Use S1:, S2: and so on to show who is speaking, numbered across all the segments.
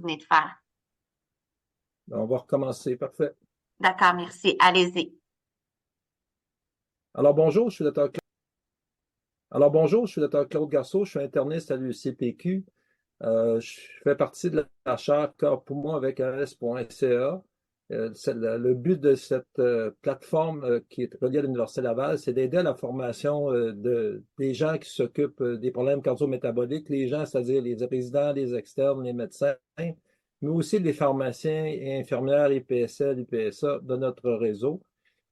S1: venez de faire.
S2: On va recommencer. Parfait.
S1: D'accord, merci. Allez-y.
S2: Alors bonjour, je suis Dr. Claude Garceau, je suis interniste à l'UCPQ. Je fais partie de la chaire Corps Poumon avec un S.ca. Le but de cette plateforme qui est reliée à l'Université Laval, c'est d'aider à la formation des gens qui s'occupent des problèmes cardio-métaboliques, les gens, c'est-à-dire les résidents, les externes, les médecins, mais aussi les pharmaciens et infirmières, les PSL, les PSA de notre réseau.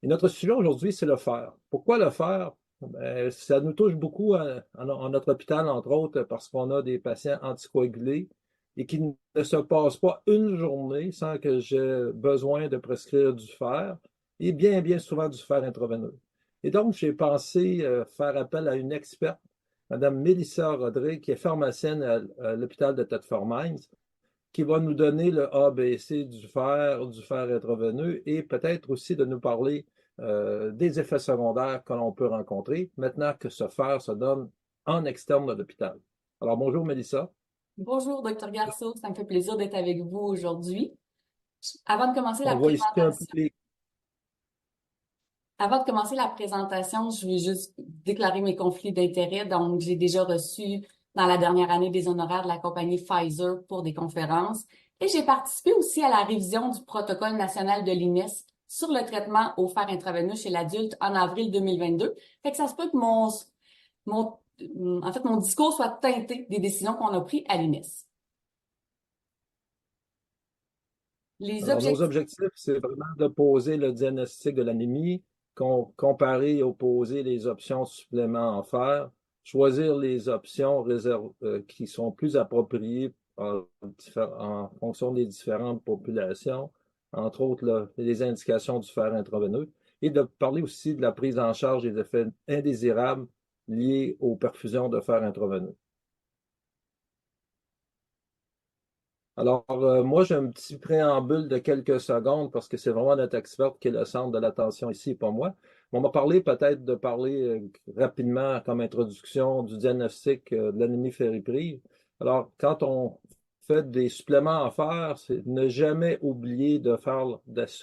S2: Et notre sujet aujourd'hui, c'est le fer. Pourquoi le fer? Ben, ça nous touche beaucoup en notre hôpital, entre autres, parce qu'on a des patients anticoagulés et qu'il ne se passe pas une journée sans que j'ai besoin de prescrire du fer et bien souvent du fer intraveineux. Et donc, j'ai pensé faire appel à une experte, Mme Mélissa Rodrigue, qui est pharmacienne à l'hôpital de Thetford-Mines, qui va nous donner le ABC du fer intraveineux et peut-être aussi de nous parler des effets secondaires que l'on peut rencontrer maintenant que ce fer se donne en externe de l'hôpital. Alors, bonjour Mélissa.
S3: Bonjour, Dr. Garceau, ça me fait plaisir d'être avec vous aujourd'hui. Avant de commencer la
S2: On voit ici un peu
S3: présentation, Avant de commencer la présentation, je vais juste déclarer mes conflits d'intérêts. Donc, j'ai déjà reçu dans la dernière année des honoraires de la compagnie Pfizer pour des conférences et j'ai participé aussi à la révision du protocole national de l'INES sur le traitement au fer intraveineux chez l'adulte en avril 2022. Fait que ça se peut que mon discours soit teinté des décisions qu'on a prises à l'INES. Les
S2: Alors, nos
S3: objectifs
S2: objectifs, c'est vraiment de poser le diagnostic de l'anémie, comparer et opposer les options suppléments en fer, choisir les options qui sont plus appropriées en fonction des différentes populations, entre autres les indications du fer intraveineux, et de parler aussi de la prise en charge des effets indésirables liés aux perfusions de fer intraveineux. Alors, moi, j'ai un petit préambule de quelques secondes parce que c'est vraiment notre experte qui est le centre de l'attention ici, pas moi. On va parler peut-être de parler rapidement comme introduction du diagnostic de l'anémie ferriprive. Alors, quand on fait des suppléments à faire, c'est ne jamais oublier de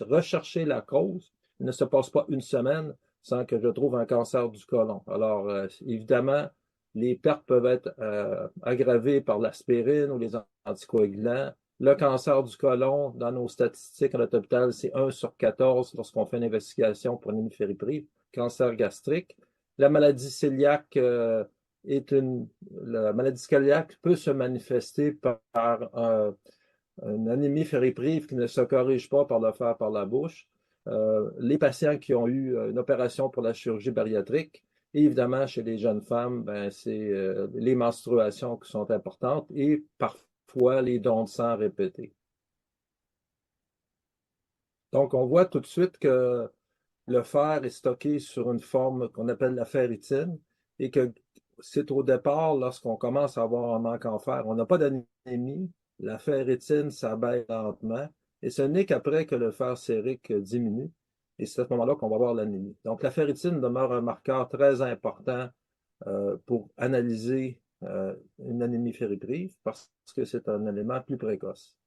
S2: rechercher la cause. Il ne se passe pas une semaine sans que je trouve un cancer du côlon. Alors, évidemment, les pertes peuvent être aggravées par l'aspirine ou les anticoagulants. Le cancer du côlon, dans nos statistiques à notre hôpital, c'est 1 sur 14 lorsqu'on fait une investigation pour une hémipériprie. Cancer gastrique. La maladie cœliaque la maladie cœliaque peut se manifester par une anémie ferriprive qui ne se corrige pas par le fer par la bouche. Les patients qui ont eu une opération pour la chirurgie bariatrique, et évidemment, chez les jeunes femmes, ben, c'est les menstruations qui sont importantes et parfois les dons de sang répétés. Donc, on voit tout de suite que le fer est stocké sur une forme qu'on appelle la ferritine et que c'est au départ, lorsqu'on commence à avoir un manque en fer, on n'a pas d'anémie, la ferritine s'abaisse lentement et ce n'est qu'après que le fer sérique diminue et c'est à ce moment-là qu'on va avoir l'anémie. Donc, la ferritine demeure un marqueur très important pour analyser une anémie ferriprive parce que c'est un élément plus précoce.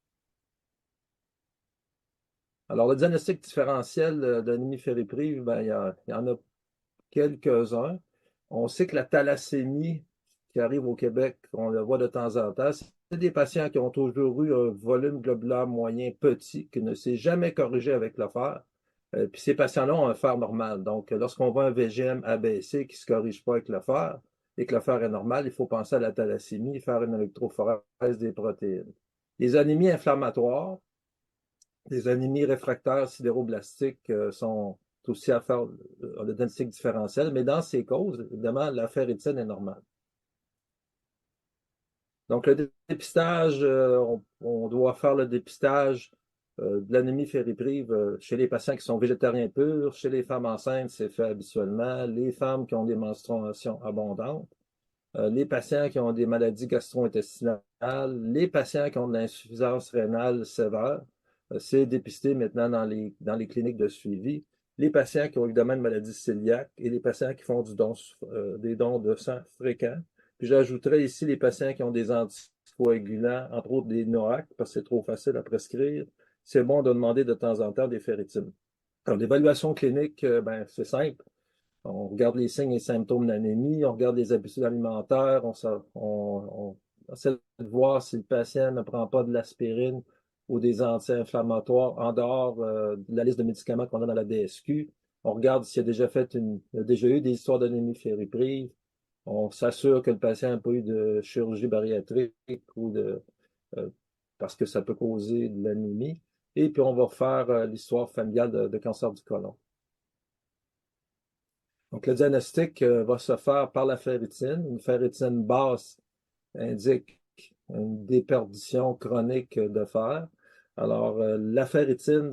S2: Alors, le diagnostic différentiel d'anémie ferriprive, ben, il y en a quelques-uns. On sait que la thalassémie qui arrive au Québec, on le voit de temps en temps, c'est des patients qui ont toujours eu un volume globulaire moyen petit, qui ne s'est jamais corrigé avec le fer. Puis ces patients-là ont un fer normal. Donc, lorsqu'on voit un VGM abaissé qui ne se corrige pas avec le fer et que le fer est normal, il faut penser à la thalassémie, faire une électrophorèse des protéines. Les anémies inflammatoires, les anémies réfractaires sidéroblastiques sont aussi à faire le diagnostic différentiel, mais dans ces causes, évidemment, la ferritine est normale. Donc, le dépistage, on doit faire le dépistage de l'anémie ferriprive chez les patients qui sont végétariens purs, chez les femmes enceintes, c'est fait habituellement, les femmes qui ont des menstruations abondantes, les patients qui ont des maladies gastro-intestinales, les patients qui ont de l'insuffisance rénale sévère, c'est dépisté maintenant dans les cliniques de suivi, les patients qui ont évidemment une maladie cœliaque et les patients qui font des dons de sang fréquents Puis j'ajouterais ici les patients qui ont des anticoagulants, entre autres des NOAC, parce que c'est trop facile à prescrire. C'est bon de demander de temps en temps des ferritines. Alors, l'évaluation clinique, ben, c'est simple. On regarde les signes et symptômes d'anémie, on regarde les habitudes alimentaires, on essaie de voir si le patient ne prend pas de l'aspirine ou des anti-inflammatoires en dehors de la liste de médicaments qu'on a dans la DSQ. On regarde s'il a déjà eu des histoires d'anémie fériprive. On s'assure que le patient n'a pas eu de chirurgie bariatrique ou euh, parce que ça peut causer de l'anémie. Et puis, on va faire l'histoire familiale de cancer du côlon. Donc, le diagnostic va se faire par la ferritine. Une ferritine basse indique une déperdition chronique de fer. Alors, la ferritine,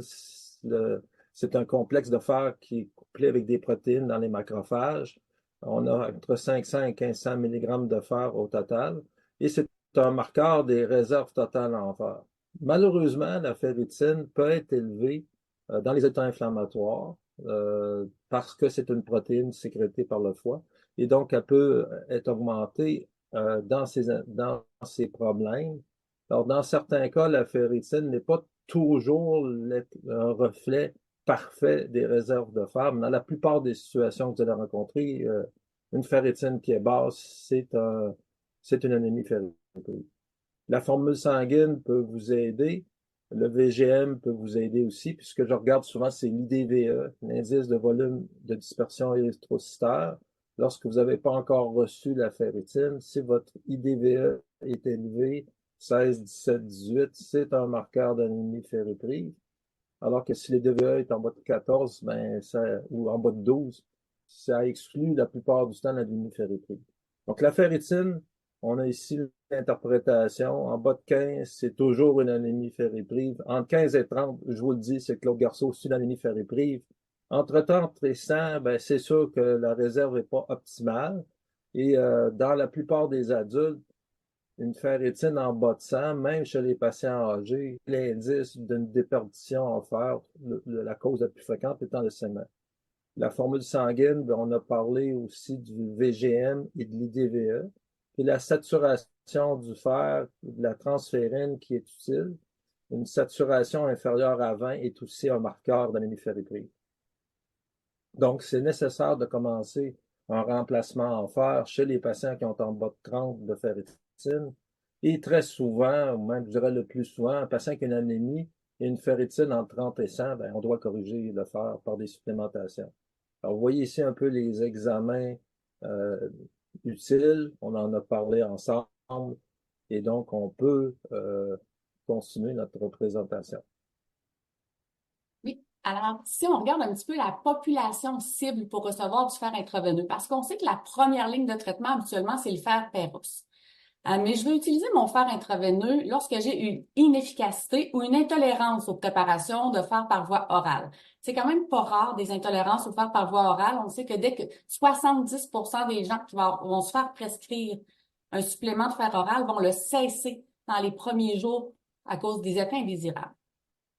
S2: c'est un complexe de fer qui est couplé avec des protéines dans les macrophages. On a entre 500 et 1500 mg de fer au total. Et c'est un marqueur des réserves totales en fer. Malheureusement, la ferritine peut être élevée dans les états inflammatoires parce que c'est une protéine sécrétée par le foie. Et donc, elle peut être augmentée dans ces problèmes. Alors, dans certains cas, la ferritine n'est pas toujours un reflet parfait des réserves de fer, mais dans la plupart des situations que vous allez rencontrer, une ferritine qui est basse, c'est une anémie ferriprive. La formule sanguine peut vous aider. Le VGM peut vous aider aussi, puisque je regarde souvent, c'est l'IDVE, l'indice de volume de dispersion érythrocytaire. Lorsque vous n'avez pas encore reçu la ferritine, si votre IDVE est élevé, 16, 17, 18, c'est un marqueur d'anémie fériprive. Alors que si l'IDVE est en bas de 14, ou en bas de 12, ça exclut la plupart du temps l'anémie fériprive. Donc la ferritine, on a ici l'interprétation. En bas de 15, c'est toujours une anémie fériprive. Entre 15 et 30, je vous le dis, c'est Claude Garceau, c'est une anémie fériprive. Entre 30 et 100, ben, c'est sûr que la réserve n'est pas optimale. Et dans la plupart des adultes, une ferritine en bas de 100, même chez les patients âgés, l'indice d'une déperdition en fer, la cause la plus fréquente étant le saignement. La formule sanguine, ben, on a parlé aussi du VGM et de l'IDVE. Puis la saturation du fer, de la transférine qui est utile. Une saturation inférieure à 20 est aussi un marqueur d'anémie fériprive. Donc, c'est nécessaire de commencer un remplacement en fer chez les patients qui ont en bas de 30 de ferritine. Et très souvent, ou même je dirais le plus souvent, un patient qui a une anémie et une ferritine entre 30 et 100, ben, on doit corriger le fer par des supplémentations. Alors, vous voyez ici un peu les examens utiles. On en a parlé ensemble. Et donc, on peut continuer notre présentation.
S3: Oui. Alors, si on regarde un petit peu la population cible pour recevoir du fer intraveineux, parce qu'on sait que la première ligne de traitement, habituellement, c'est le fer Péros. Mais je vais utiliser mon fer intraveineux lorsque j'ai une inefficacité ou une intolérance aux préparations de fer par voie orale. C'est quand même pas rare des intolérances au fer par voie orale. On sait que dès que 70% des gens qui vont se faire prescrire un supplément de fer oral vont le cesser dans les premiers jours à cause des effets indésirables.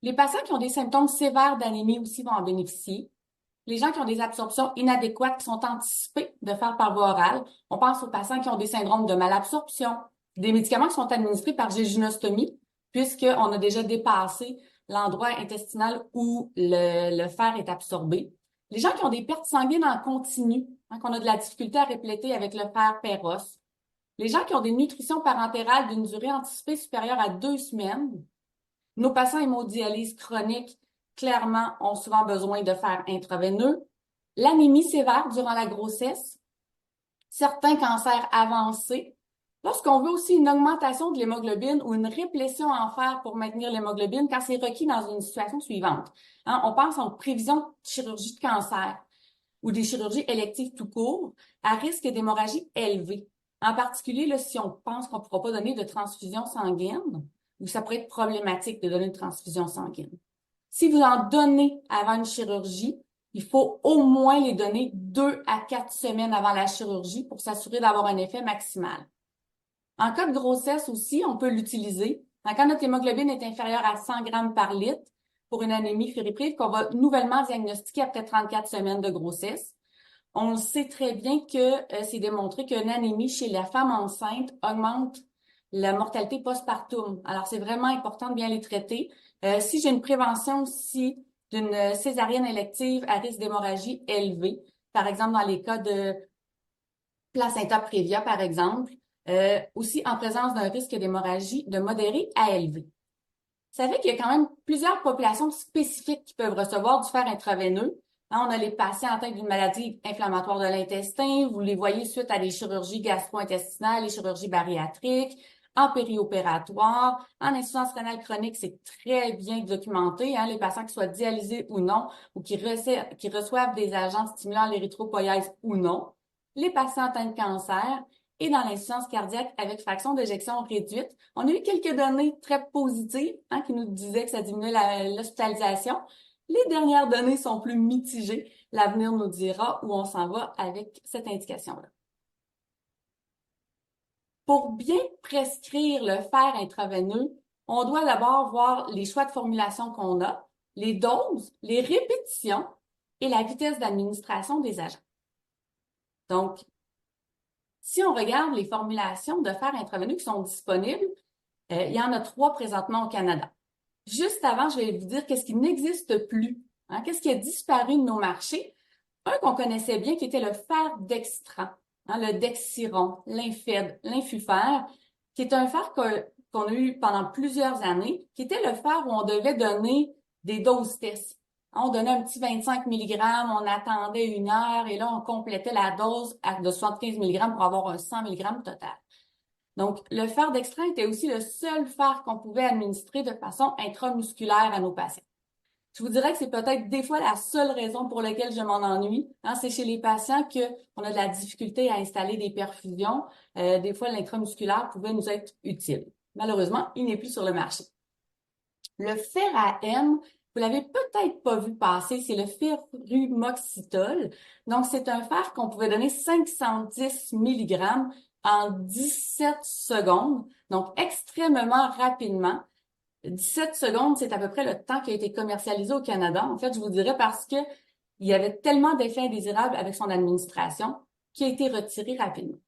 S3: Les patients qui ont des symptômes sévères d'anémie aussi vont en bénéficier. Les gens qui ont des absorptions inadéquates, qui sont anticipées de faire par voie orale, on pense aux patients qui ont des syndromes de malabsorption, des médicaments qui sont administrés par jéjunostomie, puisqu'on a déjà dépassé l'endroit intestinal où le fer est absorbé. Les gens qui ont des pertes sanguines en continu, qu'on a de la difficulté à répléter avec le fer Péros. Les gens qui ont des nutritions parentérales d'une durée anticipée supérieure à 2 semaines. Nos patients hémodialyse chronique, clairement, ont souvent besoin de fer intraveineux. L'anémie sévère durant la grossesse. Certains cancers avancés. Lorsqu'on veut aussi une augmentation de l'hémoglobine ou une réplétion en fer pour maintenir l'hémoglobine, quand c'est requis dans une situation suivante. On pense en prévision de chirurgie de cancer ou des chirurgies électives tout court à risque d'hémorragie élevé. En particulier, là, si on pense qu'on ne pourra pas donner de transfusion sanguine, ou ça pourrait être problématique de donner une transfusion sanguine. Si vous en donnez avant une chirurgie, il faut au moins les donner 2 à 4 semaines avant la chirurgie pour s'assurer d'avoir un effet maximal. En cas de grossesse aussi, on peut l'utiliser. Quand notre hémoglobine est inférieure à 100 grammes par litre pour une anémie fériprive qu'on va nouvellement diagnostiquer après 34 semaines de grossesse, On le sait très bien que c'est démontré qu'une anémie chez la femme enceinte augmente la mortalité postpartum. Alors, c'est vraiment important de bien les traiter. Si j'ai une prévention aussi d'une césarienne élective à risque d'hémorragie élevé, par exemple dans les cas de placenta prévia, par exemple, aussi en présence d'un risque d'hémorragie de modéré à élevé. Vous savez qu'il y a quand même plusieurs populations spécifiques qui peuvent recevoir du fer intraveineux. Hein, on a les patients atteints d'une maladie inflammatoire de l'intestin. Vous les voyez suite à des chirurgies gastro-intestinales, les chirurgies bariatriques, en périopératoire, en insuffisance rénale chronique, c'est très bien documenté. Hein, les patients qui soient dialysés ou non, ou qui reçoivent des agents stimulant l'érythropoïèse ou non. Les patients atteints de cancer et dans l'insuffisance cardiaque avec fraction d'éjection réduite. On a eu quelques données très positives hein, qui nous disaient que ça diminuait l'hospitalisation. Les dernières données sont plus mitigées. L'avenir nous dira où on s'en va avec cette indication-là. Pour bien prescrire le fer intraveineux, on doit d'abord voir les choix de formulation qu'on a, les doses, les répétitions et la vitesse d'administration des agents. Donc, si on regarde les formulations de fer intraveineux qui sont disponibles, il y en a 3 présentement au Canada. Juste avant, je vais vous dire qu'est-ce qui n'existe plus, hein, qu'est-ce qui a disparu de nos marchés. Un qu'on connaissait bien, qui était le fer dextran, hein, le Dexiron, l'Infed, l'Infufer, qui est un fer qu'on a eu pendant plusieurs années, qui était le fer où on devait donner des doses tests. On donnait un petit 25 mg, on attendait 1 heure et là, on complétait la dose de 75 mg pour avoir un 100 mg total. Donc, le fer dextran était aussi le seul fer qu'on pouvait administrer de façon intramusculaire à nos patients. Je vous dirais que c'est peut-être des fois la seule raison pour laquelle je m'en ennuie. Hein, c'est chez les patients qu'on a de la difficulté à installer des perfusions. Des fois, l'intramusculaire pouvait nous être utile. Malheureusement, il n'est plus sur le marché. Le fer à M, vous l'avez peut-être pas vu passer, c'est le férumoxytol. Donc, c'est un fer qu'on pouvait donner 510 mg en 17 secondes, donc extrêmement rapidement. 17 secondes, c'est à peu près le temps qui a été commercialisé au Canada. En fait, je vous dirais parce que il y avait tellement d'effets indésirables avec son administration qui a été retiré rapidement.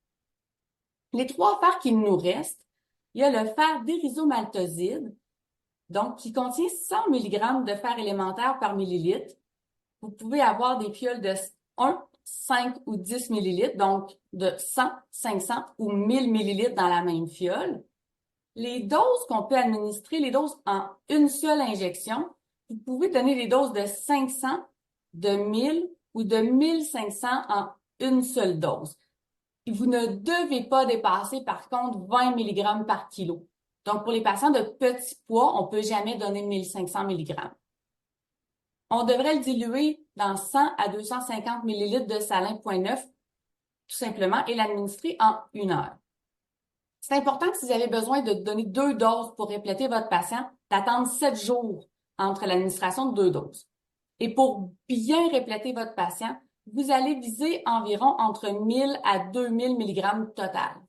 S3: Les 3 fers qui nous restent, il y a le fer d'irisomaltoside, donc qui contient 100 mg de fer élémentaire par millilitre. Vous pouvez avoir des fioles de 1, 5 ou 10 ml, donc de 100, 500 ou 1000 ml dans la même fiole. Les doses qu'on peut administrer, les doses en une seule injection, vous pouvez donner des doses de 500, de 1000 ou de 1500 en une seule dose. Vous ne devez pas dépasser, par contre, 20 mg par kilo. Donc, pour les patients de petit poids, on ne peut jamais donner 1500 mg. On devrait le diluer dans 100 à 250 ml de salin 0.9, tout simplement, et l'administrer en 1 heure. C'est important que si vous avez besoin de donner 2 doses pour répléter votre patient, d'attendre 7 jours entre l'administration de 2 doses. Et pour bien répléter votre patient, vous allez viser environ entre 1000 à 2000 mg total.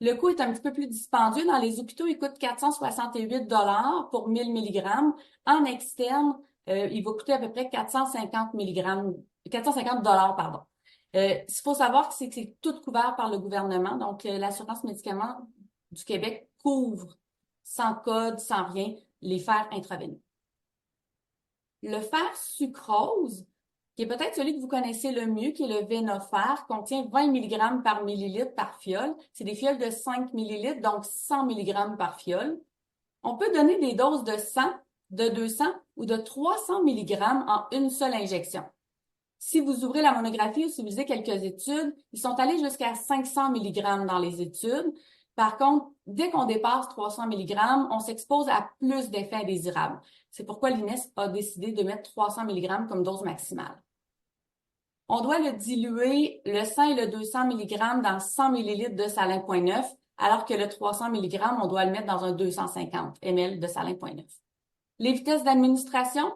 S3: Le coût est un petit peu plus dispendieux. Dans les hôpitaux, il coûte 468 $ pour 1000 mg. En externe, il va coûter à peu près 450 $, pardon. Il faut savoir que c'est tout couvert par le gouvernement. Donc, l'assurance médicaments du Québec couvre sans code, sans rien, les fers intraveineux. Le fer sucrose, qui est peut-être celui que vous connaissez le mieux, qui est le Venofer, contient 20 mg par millilitre par fiole. C'est des fioles de 5 ml, donc 100 mg par fiole. On peut donner des doses de 100, de 200 ou de 300 mg en une seule injection. Si vous ouvrez la monographie ou si vous lisez quelques études, ils sont allés jusqu'à 500 mg dans les études. Par contre, dès qu'on dépasse 300 mg, on s'expose à plus d'effets indésirables. C'est pourquoi l'INES a décidé de mettre 300 mg comme dose maximale. On doit le diluer, le 100 et le 200 mg dans 100 ml de salin 0.9, alors que le 300 mg, on doit le mettre dans un 250 ml de salin 0.9. Les vitesses d'administration,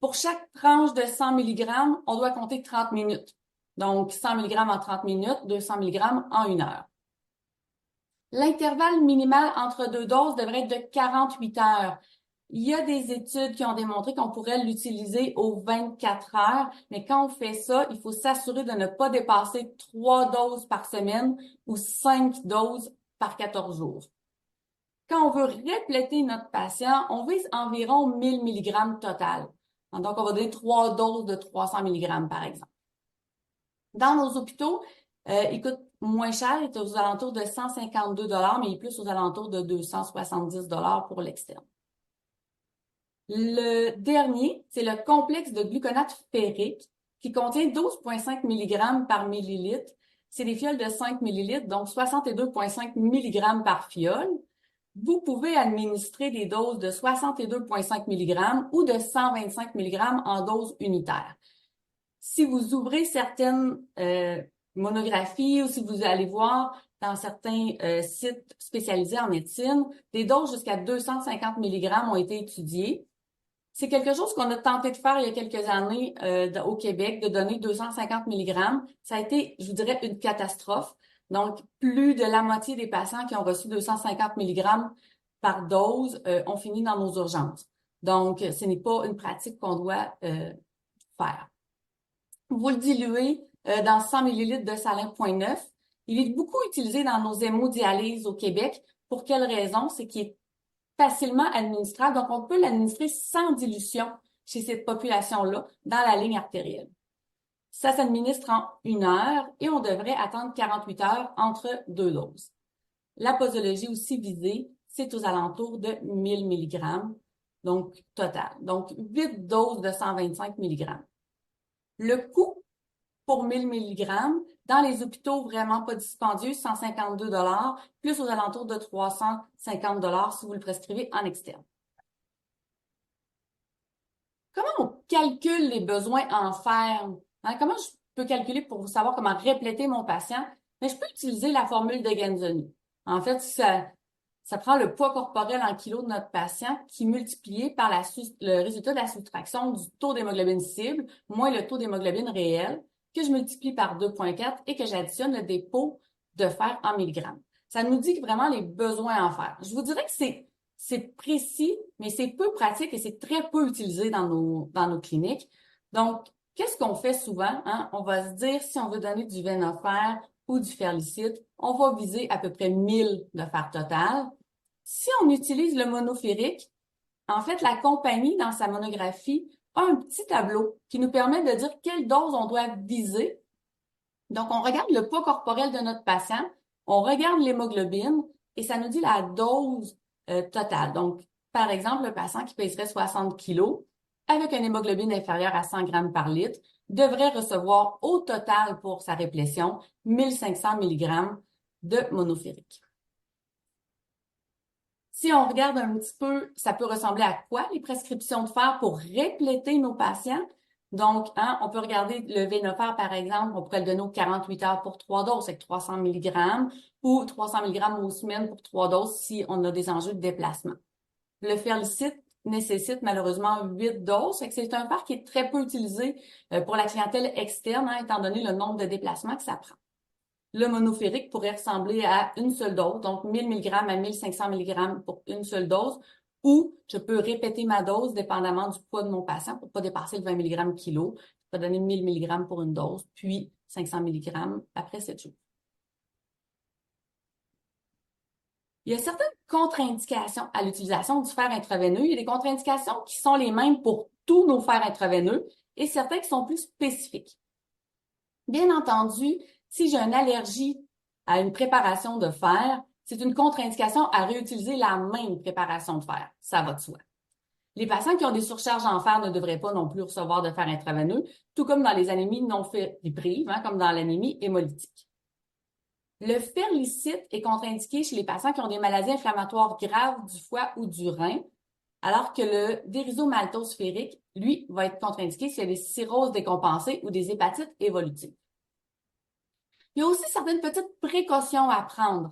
S3: pour chaque tranche de 100 mg, on doit compter 30 minutes. Donc, 100 mg en 30 minutes, 200 mg en 1 heure. L'intervalle minimal entre 2 doses devrait être de 48 heures. Il y a des études qui ont démontré qu'on pourrait l'utiliser aux 24 heures, mais quand on fait ça, il faut s'assurer de ne pas dépasser 3 doses par semaine ou 5 doses par 14 jours. Quand on veut répléter notre patient, on vise environ 1000 mg total. Donc, on va donner 3 doses de 300 mg, par exemple. Dans nos hôpitaux, il coûte moins cher, il est aux alentours de 152 $, mais il est plus aux alentours de 270 $ pour l'externe. Le dernier, c'est le complexe de gluconate ferrique qui contient 12,5 mg par millilitre. C'est des fioles de 5 ml, donc 62,5 mg par fiole. Vous pouvez administrer des doses de 62,5 mg ou de 125 mg en dose unitaire. Si vous ouvrez certaines monographies ou si vous allez voir dans certains sites spécialisés en médecine, des doses jusqu'à 250 mg ont été étudiées. C'est quelque chose qu'on a tenté de faire il y a quelques années au Québec, de donner 250 mg. Ça a été, je vous dirais, une catastrophe. Donc, plus de la moitié des patients qui ont reçu 250 mg par dose ont fini dans nos urgences. Donc, ce n'est pas une pratique qu'on doit faire. Vous le diluez dans 100 ml de salin 0.9. Il est beaucoup utilisé dans nos hémodialyses au Québec. Pour quelle raison? C'est qu'il est facilement administrable. Donc, on peut l'administrer sans dilution chez cette population-là dans la ligne artérielle. Ça s'administre en 1 heure et on devrait attendre 48 heures entre 2 doses. La posologie aussi visée, c'est aux alentours de 1000 mg, donc total. Donc, 8 doses de 125 mg. Le coût pour 1000 mg, dans les hôpitaux vraiment pas dispendieux, 152 $, plus aux alentours de 350 $ si vous le prescrivez en externe. Comment on calcule les besoins en fer? Comment je peux calculer pour savoir comment répléter mon patient? Mais je peux utiliser la formule de Genzoni. En fait, ça prend le poids corporel en kilos de notre patient qui multiplié par le résultat de la soustraction du taux d'hémoglobine cible moins le taux d'hémoglobine réel, que je multiplie par 2,4 et que j'additionne le dépôt de fer en milligrammes. Ça nous dit vraiment les besoins en fer. Je vous dirais que c'est précis, mais c'est peu pratique et c'est très peu utilisé dans nos cliniques. Donc, qu'est-ce qu'on fait souvent? On va se dire, si on veut donner du Venofer ou du Ferlicite, on va viser à peu près 1000 de fer total. Si on utilise le monoférique, en fait, la compagnie, dans sa monographie, a un petit tableau qui nous permet de dire quelle dose on doit viser. Donc, on regarde le poids corporel de notre patient, on regarde l'hémoglobine et ça nous dit la dose totale. Donc, par exemple, le patient qui pèserait 60 kg avec une hémoglobine inférieure à 100 grammes par litre devrait recevoir au total pour sa réplétion 1500 mg de monoférique. Si on regarde un petit peu, ça peut ressembler à quoi les prescriptions de fer pour répléter nos patients? Donc, on peut regarder le Venofer, par exemple, on pourrait le donner aux 48 heures pour 3 doses avec 300 mg ou 300 mg aux semaines pour 3 doses si on a des enjeux de déplacement. Le Ferlicite nécessite malheureusement 8 doses, c'est un fer qui est très peu utilisé pour la clientèle externe, étant donné le nombre de déplacements que ça prend. Le monoférique pourrait ressembler à une seule dose, donc 1000 mg à 1500 mg pour une seule dose, ou je peux répéter ma dose dépendamment du poids de mon patient pour ne pas dépasser le 20 mg kilo. Je peux donner 1000 mg pour une dose, puis 500 mg après 7 jours. Il y a certaines contre-indications à l'utilisation du fer intraveineux. Il y a des contre-indications qui sont les mêmes pour tous nos fers intraveineux et certains qui sont plus spécifiques. Bien entendu, si j'ai une allergie à une préparation de fer, c'est une contre-indication à réutiliser la même préparation de fer. Ça va de soi. Les patients qui ont des surcharges en fer ne devraient pas non plus recevoir de fer intraveineux, tout comme dans les anémies non fébriles, comme dans l'anémie hémolytique. Le Ferlicite est contre-indiqué chez les patients qui ont des maladies inflammatoires graves du foie ou du rein, alors que le dérisomaltose ferrique, lui, va être contre-indiqué s'il y a des cirrhoses décompensées ou des hépatites évolutives. Il y a aussi certaines petites précautions à prendre.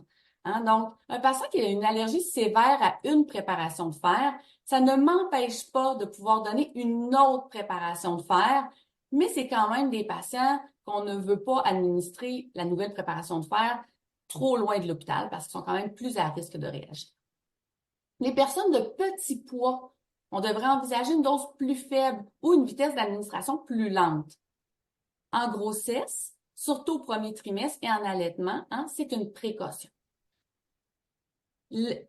S3: Donc, un patient qui a une allergie sévère à une préparation de fer, ça ne m'empêche pas de pouvoir donner une autre préparation de fer, mais c'est quand même des patients qu'on ne veut pas administrer la nouvelle préparation de fer trop loin de l'hôpital parce qu'ils sont quand même plus à risque de réagir. Les personnes de petit poids on devrait envisager une dose plus faible ou une vitesse d'administration plus lente. En grossesse, surtout au premier trimestre et en allaitement, c'est une précaution.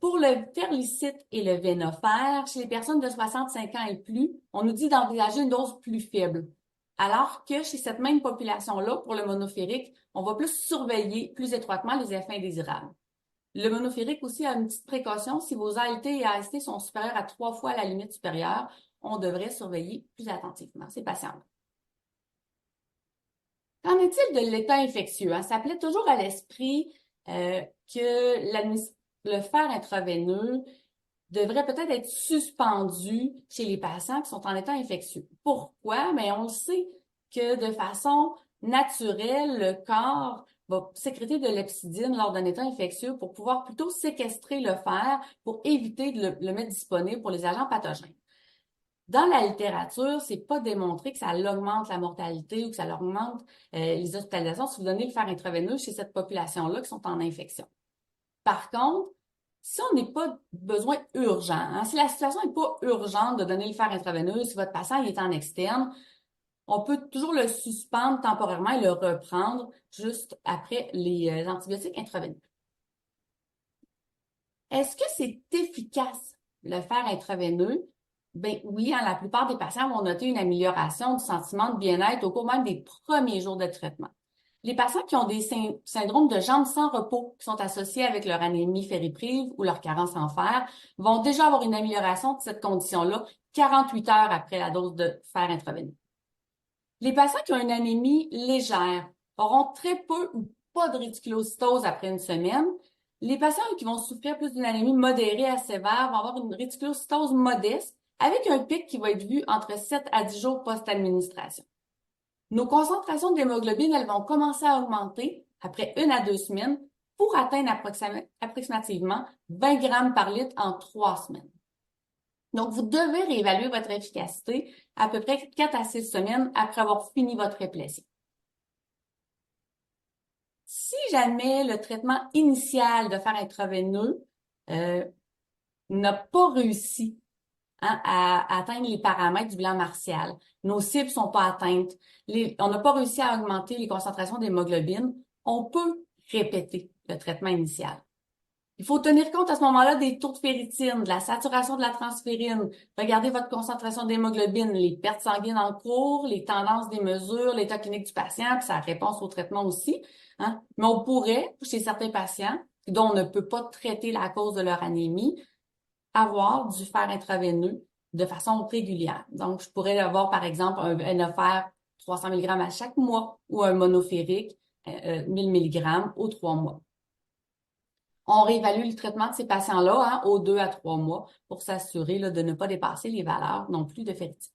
S3: Pour le Ferlicite et le Venofer, chez les personnes de 65 ans et plus, on nous dit d'envisager une dose plus faible. Alors que chez cette même population-là, pour le monoférique, on va plus surveiller plus étroitement les effets indésirables. Le monoférique aussi a une petite précaution. Si vos ALT et AST sont supérieurs à 3 fois la limite supérieure, on devrait surveiller plus attentivement ces patients-là. Qu'en est-il de l'état infectieux? Ça plaît toujours à l'esprit que le fer intraveineux devrait peut-être être suspendu chez les patients qui sont en état infectieux. Pourquoi? Mais on sait que de façon naturelle, le corps va sécréter de l'hepcidine lors d'un état infectieux pour pouvoir plutôt séquestrer le fer pour éviter de le mettre disponible pour les agents pathogènes. Dans la littérature, c'est pas démontré que ça augmente la mortalité ou que ça augmente les hospitalisations si vous donnez le fer intraveineux chez cette population-là qui sont en infection. Par contre, si on n'est pas besoin urgent, si la situation n'est pas urgente de donner le fer intraveineux, si votre patient est en externe, on peut toujours le suspendre temporairement et le reprendre juste après les antibiotiques intraveineux. Est-ce que c'est efficace, le fer intraveineux? Ben oui, la plupart des patients vont noter une amélioration du sentiment de bien-être au cours même des premiers jours de traitement. Les patients qui ont des syndromes de jambes sans repos qui sont associés avec leur anémie fériprive ou leur carence en fer vont déjà avoir une amélioration de cette condition-là 48 heures après la dose de fer intraveineux. Les patients qui ont une anémie légère auront très peu ou pas de réticulocytose après une semaine. Les patients qui vont souffrir plus d'une anémie modérée à sévère vont avoir une réticulocytose modeste avec un pic qui va être vu entre 7 à 10 jours post-administration. Nos concentrations d'hémoglobine, elles vont commencer à augmenter après 1 à 2 semaines pour atteindre approximativement 20 grammes par litre en 3 semaines. Donc, vous devez réévaluer votre efficacité à peu près 4 à 6 semaines après avoir fini votre réplétion. Si jamais le traitement initial de fer intraveineux n'a pas réussi à atteindre les paramètres du bilan martial, nos cibles sont pas atteintes, on n'a pas réussi à augmenter les concentrations d'hémoglobine, on peut répéter le traitement initial. Il faut tenir compte à ce moment-là des taux de ferritine, de la saturation de la transférine, regardez votre concentration d'hémoglobine, les pertes sanguines en cours, les tendances des mesures, l'état clinique du patient, puis sa réponse au traitement aussi. Mais on pourrait, chez certains patients, dont on ne peut pas traiter la cause de leur anémie, avoir du fer intraveineux de façon régulière. Donc, je pourrais avoir, par exemple, un Venofer 300 mg à chaque mois ou un monoférique 1000 mg aux 3 mois. On réévalue le traitement de ces patients-là aux 2 à 3 mois pour s'assurer de ne pas dépasser les valeurs non plus de ferritine.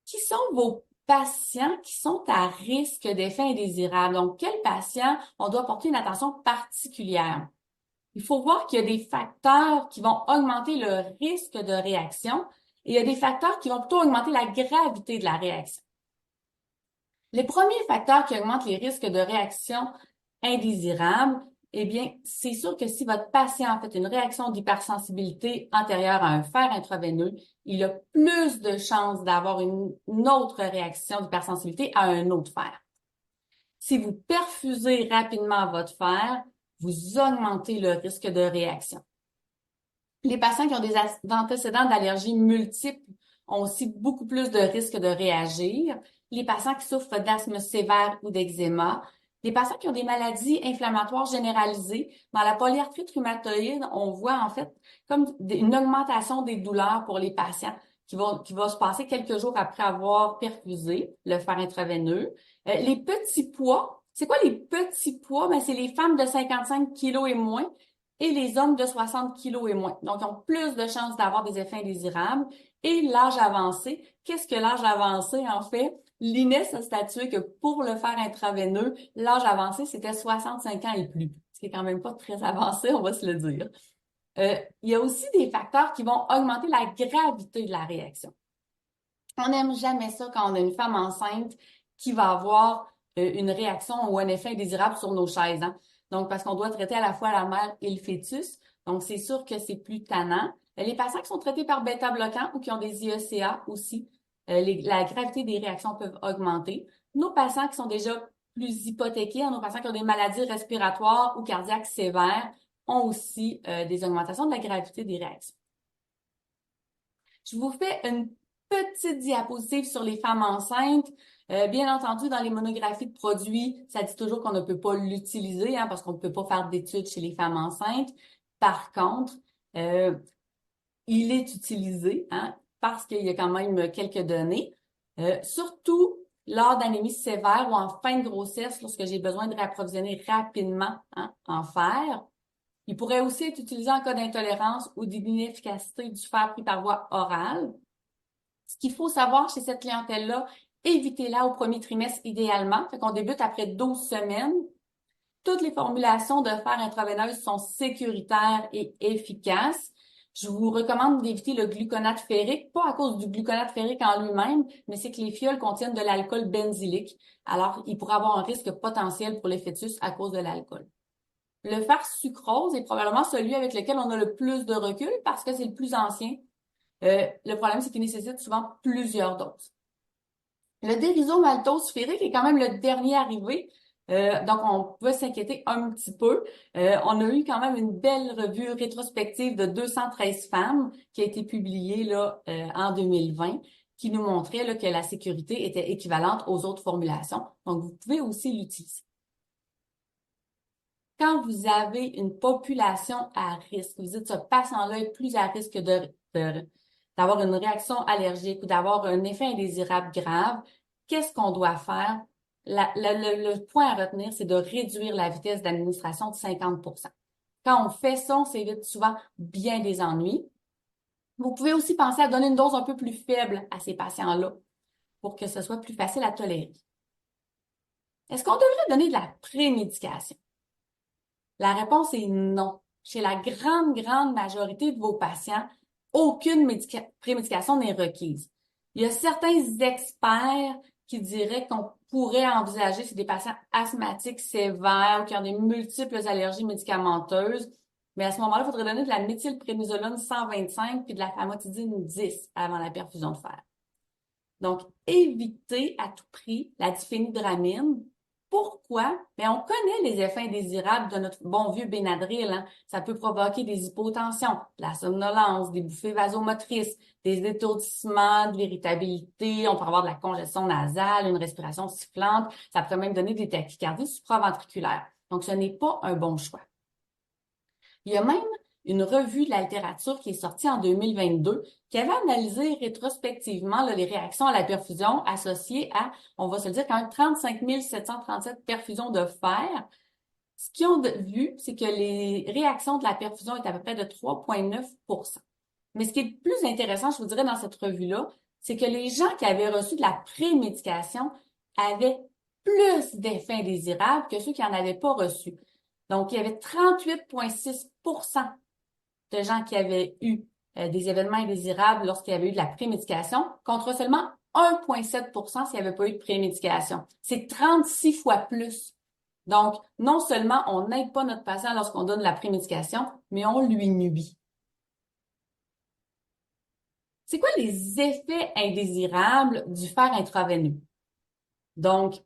S3: Qui sont vos patients qui sont à risque d'effets indésirables? Donc, quels patients on doit porter une attention particulière? Il faut voir qu'il y a des facteurs qui vont augmenter le risque de réaction et il y a des facteurs qui vont plutôt augmenter la gravité de la réaction. Les premiers facteurs qui augmentent les risques de réaction indésirable, eh bien, c'est sûr que si votre patient a fait une réaction d'hypersensibilité antérieure à un fer intraveineux, il a plus de chances d'avoir une autre réaction d'hypersensibilité à un autre fer. Si vous perfusez rapidement votre fer, vous augmentez le risque de réaction. Les patients qui ont des antécédents d'allergies multiples ont aussi beaucoup plus de risques de réagir. Les patients qui souffrent d'asthme sévère ou d'eczéma, les patients qui ont des maladies inflammatoires généralisées, dans la polyarthrite rhumatoïde, on voit en fait comme une augmentation des douleurs pour les patients qui va se passer quelques jours après avoir perfusé le fer intraveineux. Les petits poids, c'est quoi les petits poids? Ben, c'est les femmes de 55 kg et moins et les hommes de 60 kg et moins. Donc, ils ont plus de chances d'avoir des effets indésirables. Et l'âge avancé, qu'est-ce que l'âge avancé en fait? L'INES a statué que pour le fer intraveineux, l'âge avancé, c'était 65 ans et plus, ce qui est quand même pas très avancé, on va se le dire. Il y a aussi des facteurs qui vont augmenter la gravité de la réaction. On n'aime jamais ça quand on a une femme enceinte qui va avoir une réaction ou un effet indésirable sur nos chaises. Donc, parce qu'on doit traiter à la fois la mère et le fœtus. Donc, c'est sûr que c'est plus tannant. Les patients qui sont traités par bêta-bloquants ou qui ont des IECA aussi, la gravité des réactions peuvent augmenter. Nos patients qui sont déjà plus hypothéqués, nos patients qui ont des maladies respiratoires ou cardiaques sévères, ont aussi des augmentations de la gravité des réactions. Je vous fais une petite diapositive sur les femmes enceintes. Bien entendu, dans les monographies de produits, ça dit toujours qu'on ne peut pas l'utiliser parce qu'on ne peut pas faire d'études chez les femmes enceintes. Par contre, il est utilisé parce qu'il y a quand même quelques données, surtout lors d'anémie sévère ou en fin de grossesse, lorsque j'ai besoin de réapprovisionner rapidement en fer. Il pourrait aussi être utilisé en cas d'intolérance ou d'inefficacité du fer pris par voie orale. Ce qu'il faut savoir chez cette clientèle-là, évitez-la au premier trimestre idéalement. Fait qu'on débute après 12 semaines. Toutes les formulations de fer intraveineuse sont sécuritaires et efficaces. Je vous recommande d'éviter le gluconate ferrique, pas à cause du gluconate ferrique en lui-même, mais c'est que les fioles contiennent de l'alcool benzylique. Alors, il pourrait avoir un risque potentiel pour les fœtus à cause de l'alcool. Le fer sucrose est probablement celui avec lequel on a le plus de recul parce que c'est le plus ancien. Le problème, c'est qu'il nécessite souvent plusieurs doses. Le dérisomaltose ferrique est quand même le dernier arrivé. Donc, on peut s'inquiéter un petit peu. On a eu quand même une belle revue rétrospective de 213 femmes qui a été publiée là, en 2020, qui nous montrait là, que la sécurité était équivalente aux autres formulations. Donc, vous pouvez aussi l'utiliser. Quand vous avez une population à risque, vous dites ce patient-là est plus à risque d'avoir une réaction allergique ou d'avoir un effet indésirable grave, qu'est-ce qu'on doit faire? Le point à retenir, c'est de réduire la vitesse d'administration de 50%. Quand on fait ça, on s'évite souvent bien des ennuis. Vous pouvez aussi penser à donner une dose un peu plus faible à ces patients-là pour que ce soit plus facile à tolérer. Est-ce qu'on devrait donner de la prémédication? La réponse est non. Chez la grande majorité de vos patients, aucune prémédication n'est requise. Il y a certains experts qui diraient qu'on pourrait envisager chez des patients asthmatiques sévères ou qui ont des multiples allergies médicamenteuses, mais à ce moment-là, il faudrait donner de la méthylprénisolone 125 puis de la famotidine 10 avant la perfusion de fer. Donc, évitez à tout prix la diphénhydramine. Pourquoi? Bien, on connaît les effets indésirables de notre bon vieux Benadryl. Ça peut provoquer des hypotensions, de la somnolence, des bouffées vasomotrices, des étourdissements, de l'irritabilité. On peut avoir de la congestion nasale, une respiration sifflante. Ça peut même donner des tachycardies supraventriculaires. Donc, ce n'est pas un bon choix. Il y a même une revue de la littérature qui est sortie en 2022 qui avait analysé rétrospectivement les réactions à la perfusion associées à, on va se le dire, quand même 35 737 perfusions de fer. Ce qu'ils ont vu, c'est que les réactions de la perfusion étaient à peu près de 3,9%. Mais ce qui est le plus intéressant, je vous dirais, dans cette revue-là, c'est que les gens qui avaient reçu de la prémédication avaient plus d'effets indésirables que ceux qui n'en avaient pas reçu. Donc, il y avait 38,6% de gens qui avaient eu des événements indésirables lorsqu'il y avait eu de la prémédication, contre seulement 1,7% s'il n'y avait pas eu de prémédication. C'est 36 fois plus. Donc, non seulement on n'aide pas notre patient lorsqu'on donne la prémédication, mais on lui nuit. C'est quoi les effets indésirables du fer intraveineux? Donc,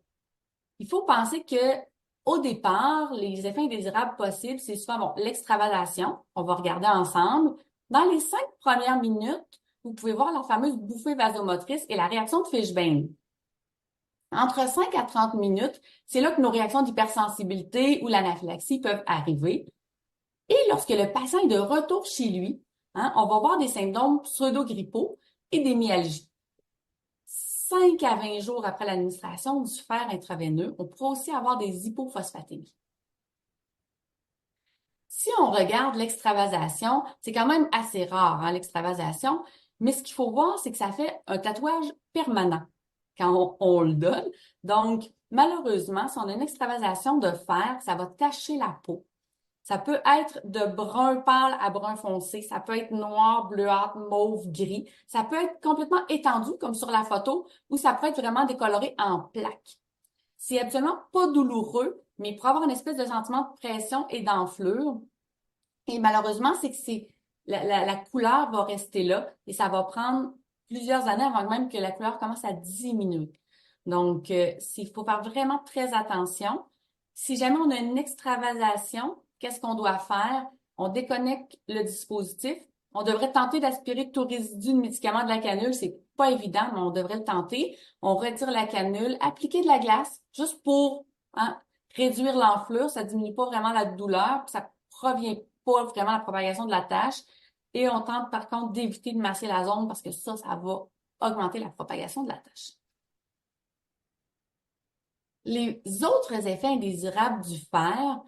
S3: il faut penser que au départ, les effets indésirables possibles, c'est souvent l'extravasation. On va regarder ensemble. Dans les 5 premières minutes, vous pouvez voir la fameuse bouffée vasomotrice et la réaction de Fishbane. Entre 5 à 30 minutes, c'est là que nos réactions d'hypersensibilité ou l'anaphylaxie peuvent arriver. Et lorsque le patient est de retour chez lui, on va voir des symptômes pseudo-grippaux et des myalgies. 5 à 20 jours après l'administration du fer intraveineux, on pourra aussi avoir des hypophosphatémies. Si on regarde l'extravasation, c'est quand même assez rare, l'extravasation, mais ce qu'il faut voir, c'est que ça fait un tatouage permanent quand on le donne. Donc, malheureusement, si on a une extravasation de fer, ça va tacher la peau. Ça peut être de brun pâle à brun foncé, ça peut être noir, bleuâtre, mauve, gris. Ça peut être complètement étendu, comme sur la photo, ou ça peut être vraiment décoloré en plaques. C'est absolument pas douloureux, mais il pourrait avoir une espèce de sentiment de pression et d'enflure. Et malheureusement, c'est que la couleur va rester là et ça va prendre plusieurs années avant même que la couleur commence à diminuer. Donc, il faut faire vraiment très attention. Si jamais on a une extravasation, qu'est-ce qu'on doit faire? On déconnecte le dispositif. On devrait tenter d'aspirer tout résidu de médicament de la canule. C'est pas évident, mais on devrait le tenter. On retire la canule, appliquer de la glace, juste pour réduire l'enflure. Ça diminue pas vraiment la douleur, puis ça provient pas vraiment la propagation de la tache. Et on tente par contre d'éviter de masser la zone parce que ça va augmenter la propagation de la tache. Les autres effets indésirables du fer,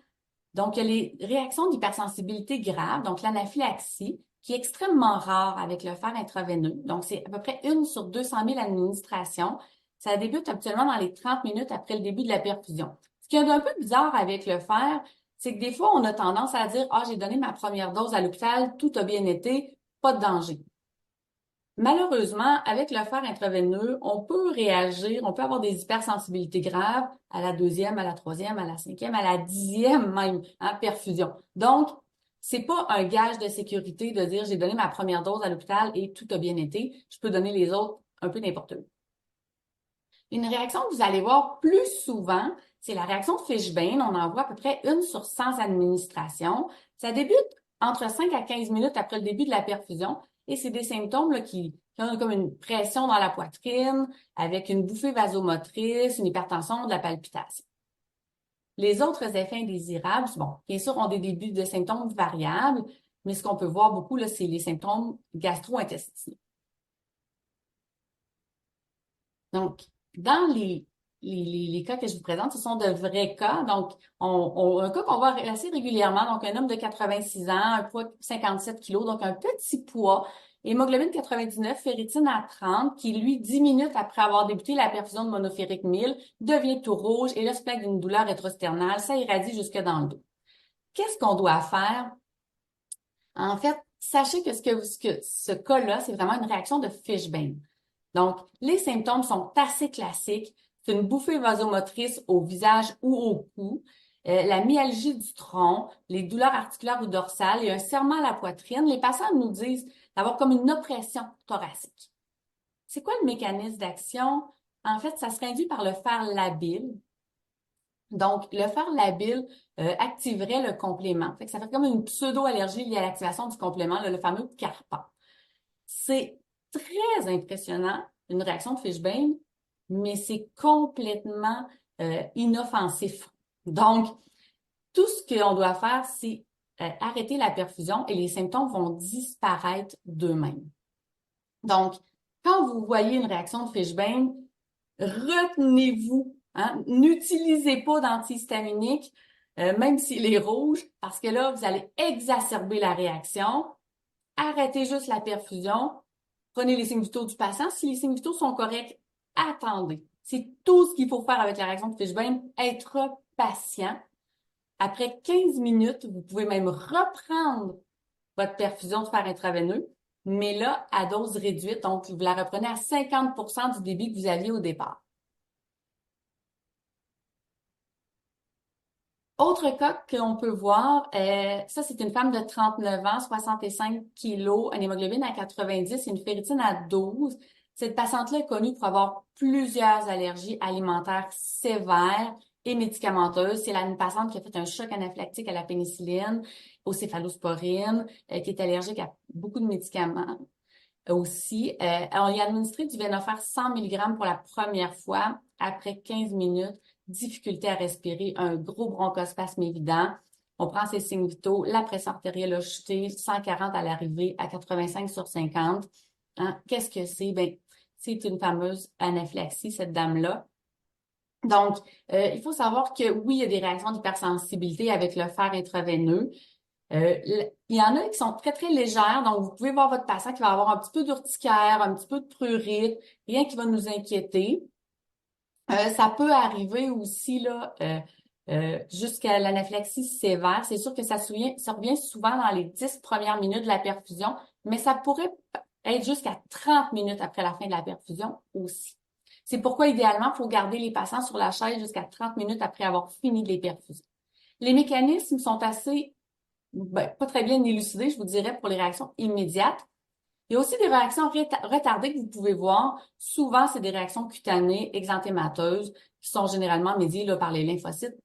S3: donc il y a les réactions d'hypersensibilité grave, donc l'anaphylaxie, qui est extrêmement rare avec le fer intraveineux. Donc, c'est à peu près 1 sur 200 000 administrations. Ça débute habituellement dans les 30 minutes après le début de la perfusion. Ce qui est un peu bizarre avec le fer, c'est que des fois, on a tendance à dire « Ah, j'ai donné ma première dose à l'hôpital, tout a bien été, pas de danger ». Malheureusement, avec le fer intraveineux, on peut réagir, on peut avoir des hypersensibilités graves à la 2e, à la 3e, à la 5e, à la 10e même, perfusion. Donc, c'est pas un gage de sécurité de dire j'ai donné ma première dose à l'hôpital et tout a bien été. Je peux donner les autres un peu n'importe où. Une réaction que vous allez voir plus souvent, c'est la réaction de Fishbane. On en voit à peu près 1 sur 100 administrations. Ça débute entre 5 à 15 minutes après le début de la perfusion. Et c'est des symptômes là, qui ont comme une pression dans la poitrine, avec une bouffée vasomotrice, une hypertension, de la palpitation. Les autres effets indésirables, bon, bien sûr, ont des débuts de symptômes variables, mais ce qu'on peut voir beaucoup, là, c'est les symptômes gastro-intestinaux. Donc, dans les cas que je vous présente, ce sont de vrais cas. Donc, un cas qu'on voit assez régulièrement, donc un homme de 86 ans, un poids de 57 kilos, donc un petit poids, hémoglobine 99, ferritine à 30, qui, lui, 10 minutes après avoir débuté la perfusion de monoférique 1000, devient tout rouge et là, se plaint d'une douleur rétrosternale, ça irradie jusque dans le dos. Qu'est-ce qu'on doit faire? En fait, sachez que ce cas-là, c'est vraiment une réaction de Fishbane. Donc, les symptômes sont assez classiques. C'est une bouffée vasomotrice au visage ou au cou, la myalgie du tronc, les douleurs articulaires ou dorsales et un serrement à la poitrine. Les patients nous disent d'avoir comme une oppression thoracique. C'est quoi le mécanisme d'action? En fait, ça serait induit par le fer labile. Donc, le fer labile activerait le complément. Fait que ça fait comme une pseudo-allergie liée à l'activation du complément, le fameux carpent. C'est très impressionnant, une réaction de Fishbane, mais c'est complètement inoffensif. Donc, tout ce qu'on doit faire, c'est arrêter la perfusion et les symptômes vont disparaître d'eux-mêmes. Donc, quand vous voyez une réaction de Fishbane, retenez-vous, n'utilisez pas d'antihistaminique, même s'il est rouge, parce que là, vous allez exacerber la réaction. Arrêtez juste la perfusion. Prenez les signes vitaux du patient. Si les signes vitaux sont corrects, attendez. C'est tout ce qu'il faut faire avec la réaction de Fishbane, être patient. Après 15 minutes, vous pouvez même reprendre votre perfusion de fer intraveineux, mais là, à dose réduite, donc vous la reprenez à 50% du débit que vous aviez au départ. Autre cas qu'on peut voir, ça c'est une femme de 39 ans, 65 kilos, une hémoglobine à 90 et une ferritine à 12. Cette patiente-là est connue pour avoir plusieurs allergies alimentaires sévères et médicamenteuses. C'est une patiente qui a fait un choc anaphylactique à la pénicilline, aux céphalosporines, qui est allergique à beaucoup de médicaments aussi. On lui a administré du Venofer 100 mg pour la première fois. Après 15 minutes, difficulté à respirer, un gros bronchospasme évident. On prend ses signes vitaux, la pression artérielle a chuté, 140 à l'arrivée, à 85 sur 50. Qu'est-ce que c'est? Ben, c'est une fameuse anaphylaxie, cette dame-là. Donc, il faut savoir que oui, il y a des réactions d'hypersensibilité avec le fer intraveineux. Il y en a qui sont très, très légères. Donc, vous pouvez voir votre patient qui va avoir un petit peu d'urticaire, un petit peu de prurite, rien qui va nous inquiéter. Ça peut arriver aussi là jusqu'à l'anaphylaxie sévère. C'est sûr que ça revient souvent dans les 10 premières minutes de la perfusion, mais ça pourrait être jusqu'à 30 minutes après la fin de la perfusion aussi. C'est pourquoi, idéalement, il faut garder les patients sur la chaise jusqu'à 30 minutes après avoir fini de les perfuser. Les mécanismes sont assez pas très bien élucidées, je vous dirais, pour les réactions immédiates. Il y a aussi des réactions retardées que vous pouvez voir. Souvent, c'est des réactions cutanées, exanthémateuses, qui sont généralement médiées là, par les lymphocytes.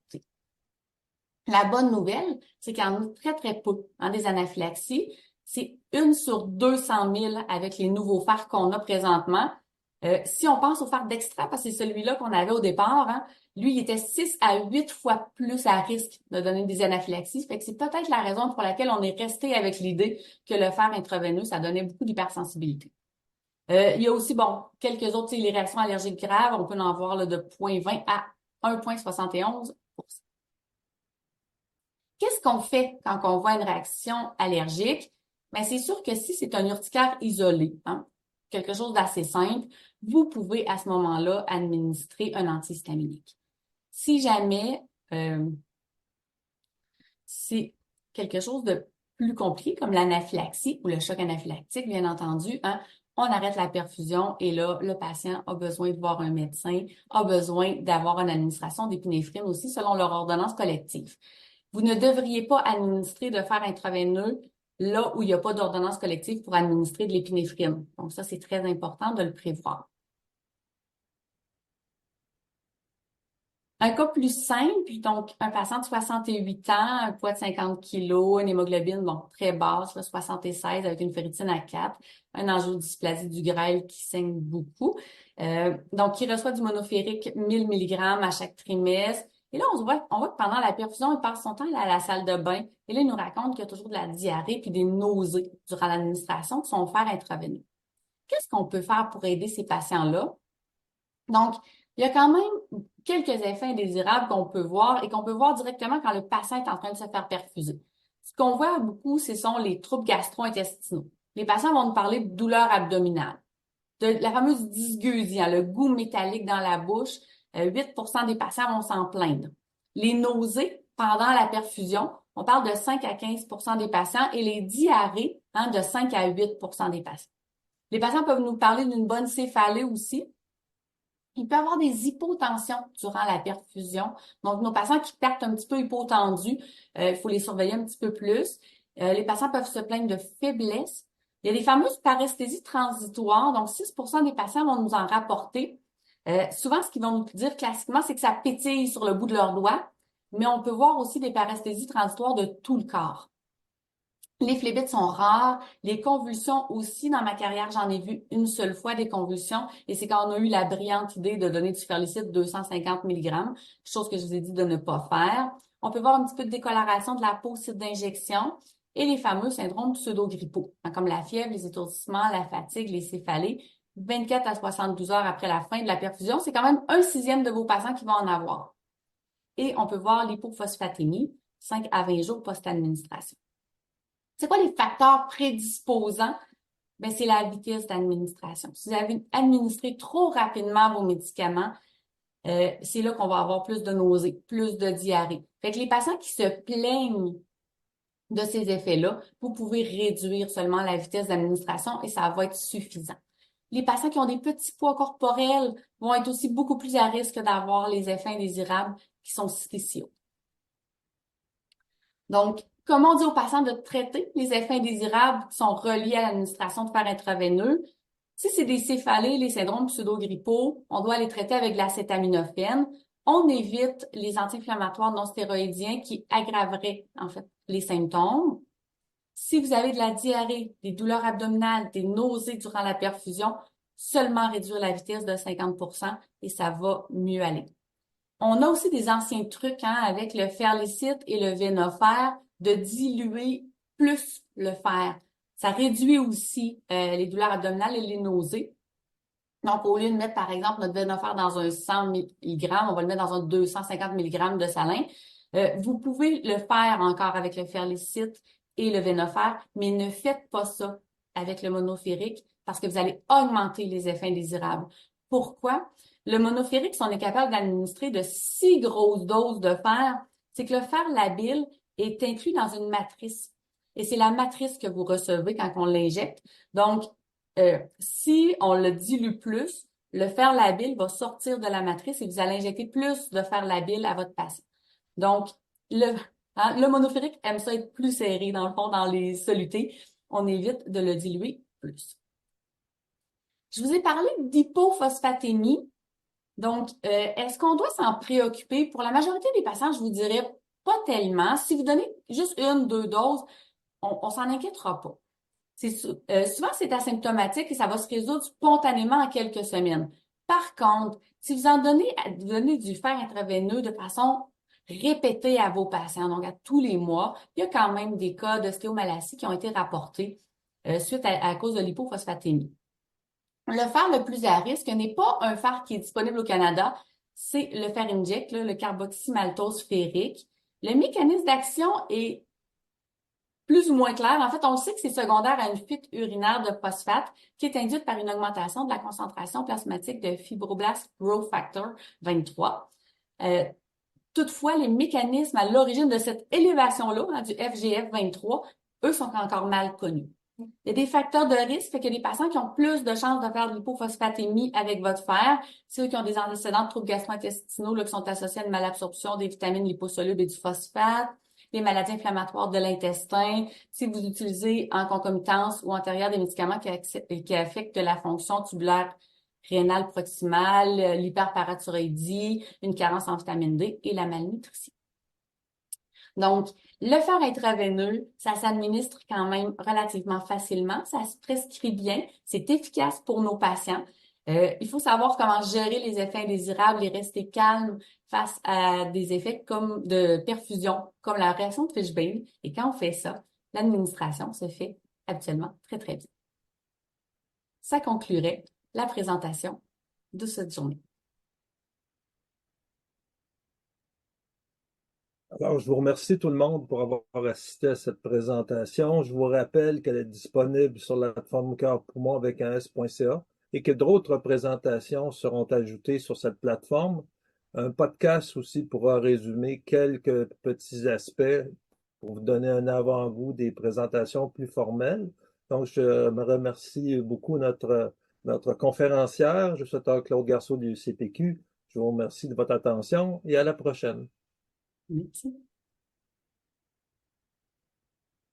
S3: La bonne nouvelle, c'est qu'il y en a très, très peu des anaphylaxies. C'est 1 sur 200 000 avec les nouveaux phares qu'on a présentement. Si on pense au phare d'extra, parce que c'est celui-là qu'on avait au départ, lui, il était 6 à 8 fois plus à risque de donner des anaphylaxies. Fait que c'est peut-être la raison pour laquelle on est resté avec l'idée que le fer intraveineux, ça donnait beaucoup d'hypersensibilité. Il y a aussi, quelques autres, les réactions allergiques graves, on peut en voir là, de 0,20 à 1,71 %. Qu'est-ce qu'on fait quand on voit une réaction allergique? Bien, c'est sûr que si c'est un urticaire isolé, quelque chose d'assez simple, vous pouvez à ce moment-là administrer un antihistaminique. Si jamais c'est quelque chose de plus compliqué, comme l'anaphylaxie ou le choc anaphylactique, bien entendu, on arrête la perfusion et là, le patient a besoin de voir un médecin, a besoin d'avoir une administration d'épinéphrine aussi selon leur ordonnance collective. Vous ne devriez pas administrer de fer intraveineux là où il n'y a pas d'ordonnance collective pour administrer de l'épinéphrine. Donc ça, c'est très important de le prévoir. Un cas plus simple, donc un patient de 68 ans, un poids de 50 kg, une hémoglobine très basse, 76 avec une ferritine à 4, un angiodysplasie du grêle qui saigne beaucoup. Donc, qui reçoit du monoférique 1000 mg à chaque trimestre. Et là, on voit que pendant la perfusion, il passe son temps à la salle de bain. Et là, il nous raconte qu'il y a toujours de la diarrhée puis des nausées durant l'administration de son fer intraveineux. Qu'est-ce qu'on peut faire pour aider ces patients-là? Donc, il y a quand même quelques effets indésirables qu'on peut voir et qu'on peut voir directement quand le patient est en train de se faire perfuser. Ce qu'on voit beaucoup, ce sont les troubles gastro-intestinaux. Les patients vont nous parler de douleurs abdominales, de la fameuse dysgeusie, le goût métallique dans la bouche. 8% des patients vont s'en plaindre. Les nausées pendant la perfusion, on parle de 5 à 15% des patients et les diarrhées de 5 à 8% des patients. Les patients peuvent nous parler d'une bonne céphalée aussi. Il peut y avoir des hypotensions durant la perfusion. Donc, nos patients qui perdent un petit peu hypotendus, il faut les surveiller un petit peu plus. Les patients peuvent se plaindre de faiblesse. Il y a des fameuses paresthésies transitoires. Donc, 6% des patients vont nous en rapporter. Souvent, ce qu'ils vont nous dire classiquement, c'est que ça pétille sur le bout de leurs doigts. Mais on peut voir aussi des paresthésies transitoires de tout le corps. Les phlébites sont rares. Les convulsions aussi, dans ma carrière, j'en ai vu une seule fois des convulsions et c'est quand on a eu la brillante idée de donner du ferlicite 250 mg, chose que je vous ai dit de ne pas faire. On peut voir un petit peu de décoloration de la peau, site d'injection et les fameux syndromes pseudo-grippaux, comme la fièvre, les étourdissements, la fatigue, les céphalées. 24 à 72 heures après la fin de la perfusion, c'est quand même 1/6 de vos patients qui vont en avoir. Et on peut voir l'hypophosphatémie, 5 à 20 jours post-administration. C'est quoi les facteurs prédisposants? Bien, c'est la vitesse d'administration. Si vous avez administré trop rapidement vos médicaments, c'est là qu'on va avoir plus de nausées, plus de diarrhée. Fait que les patients qui se plaignent de ces effets-là, vous pouvez réduire seulement la vitesse d'administration et ça va être suffisant. Les patients qui ont des petits poids corporels vont être aussi beaucoup plus à risque d'avoir les effets indésirables qui sont cités ci haut. Donc, comment on dit aux patients de traiter les effets indésirables qui sont reliés à l'administration de fer intraveineux? Si c'est des céphalées, les syndromes pseudo-grippaux, on doit les traiter avec de l'acétaminophène. On évite les anti-inflammatoires non stéroïdiens qui aggraveraient, en fait, les symptômes. Si vous avez de la diarrhée, des douleurs abdominales, des nausées durant la perfusion, seulement réduire la vitesse de 50% et ça va mieux aller. On a aussi des anciens trucs avec le ferlicite et le Venofer de diluer plus le fer. Ça réduit aussi les douleurs abdominales et les nausées. Donc, au lieu de mettre, par exemple, notre Venofer dans un 100 mg, on va le mettre dans un 250 mg de salin. Vous pouvez le faire encore avec le ferlicite et le Venofer, mais ne faites pas ça avec le monoférique parce que vous allez augmenter les effets indésirables. Pourquoi? Le monoférique, si on est capable d'administrer de si grosses doses de fer, c'est que le fer labile est inclus dans une matrice. Et c'est la matrice que vous recevez quand on l'injecte. Donc, si on le dilue plus, le fer labile va sortir de la matrice et vous allez injecter plus de fer labile à votre patient. Donc, Hein? Le monophérique aime ça être plus serré, dans le fond, dans les solutés. On évite de le diluer plus. Je vous ai parlé d'hypophosphatémie. Donc, est-ce qu'on doit s'en préoccuper? Pour la majorité des patients, je vous dirais pas tellement. Si vous donnez juste une, deux doses, on s'en inquiétera pas. Souvent, c'est asymptomatique et ça va se résoudre spontanément en quelques semaines. Par contre, si vous donnez du fer intraveineux de façon répétée à vos patients, donc à tous les mois, il y a quand même des cas d'ostéomalacie qui ont été rapportés suite à cause de l'hypophosphatémie. Le fer le plus à risque n'est pas un fer qui est disponible au Canada, c'est le fer inject, le carboxymaltose ferrique. Le mécanisme d'action est plus ou moins clair. En fait, on sait que c'est secondaire à une fuite urinaire de phosphate qui est induite par une augmentation de la concentration plasmatique de fibroblast growth factor 23. Toutefois, les mécanismes à l'origine de cette élévation-là, hein, du FGF 23, eux sont encore mal connus. Il y a des facteurs de risque, fait qu'il y a des patients qui ont plus de chances de faire de l'hypophosphatémie avec votre fer. Ceux qui ont des antécédents de troubles gastro-intestinaux là, qui sont associés à une malabsorption des vitamines liposolubles et du phosphate, les maladies inflammatoires de l'intestin, si vous utilisez en concomitance ou antérieure des médicaments qui affectent la fonction tubulaire rénale proximale, l'hyperparathyroïdie, une carence en vitamine D et la malnutrition. Donc, le fer intraveineux, ça s'administre quand même relativement facilement, ça se prescrit bien, c'est efficace pour nos patients. Il faut savoir comment gérer les effets indésirables et rester calme face à des effets comme de perfusion, comme la réaction de Fishbein. Et quand on fait ça, l'administration se fait habituellement très, très bien. Ça conclurait la présentation de cette journée.
S2: Alors, je vous remercie tout le monde pour avoir assisté à cette présentation. Je vous rappelle qu'elle est disponible sur la plateforme Cœur Poumon avec un S.ca et que d'autres présentations seront ajoutées sur cette plateforme. Un podcast aussi pourra résumer quelques petits aspects pour vous donner un avant-goût des présentations plus formelles. Donc, je me remercie beaucoup notre conférencière. Je suis Dr. Claude Garceau du CPQ. Je vous remercie de votre attention et à la prochaine.
S3: Merci.